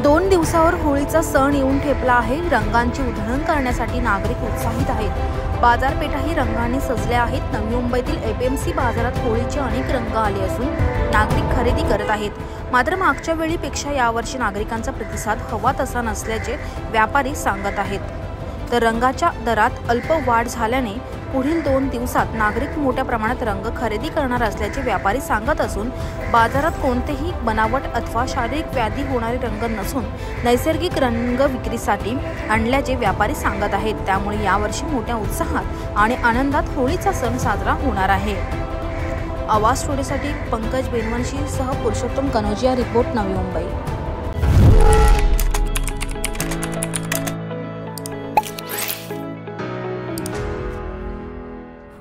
दोन दिवसावर होळीचा सण येऊन ठेपला आहे। रंगांची उधळण करण्यासाठी नागरिक उत्साहित आहेत। बाजारपेठाही रंगांनी सजल्या आहेत। नवी मुंबईतील एपीएमसी बाजारात होळीचे अनेक रंग आले असून नागरिक खरेदी करत आहेत। मात्र मागच्या वेळीपेक्षा यावर्षी नागरिकांचा प्रतिसाद हवा तसा नसल्याचे व्यापारी सांगत आहेत। तर रंगाच्या दरात अल्प वाढ झाल्याने पुढील 2 दिवसात नागरिक मोठ्या प्रमाणात रंग खरेदी करणार असल्याचे व्यापारी सांगत असून बाजारात कोणतेही बनावट अथवा शारीरिक व्याधी होणारे रंग नसून नैसर्गिक रंग विक्रीसाठी आणल्याचे व्यापारी सांगत आहेत। त्यामुळे यावर्षी मोठ्या उत्साहात आणि आनंदात होळीचा सण साजरा होणार आहे। आवाज स्टोरीसाठी पंकज बेनवंशी सह पुरुषोत्तम कनोजिया, रिपोर्ट नवी मुंबई।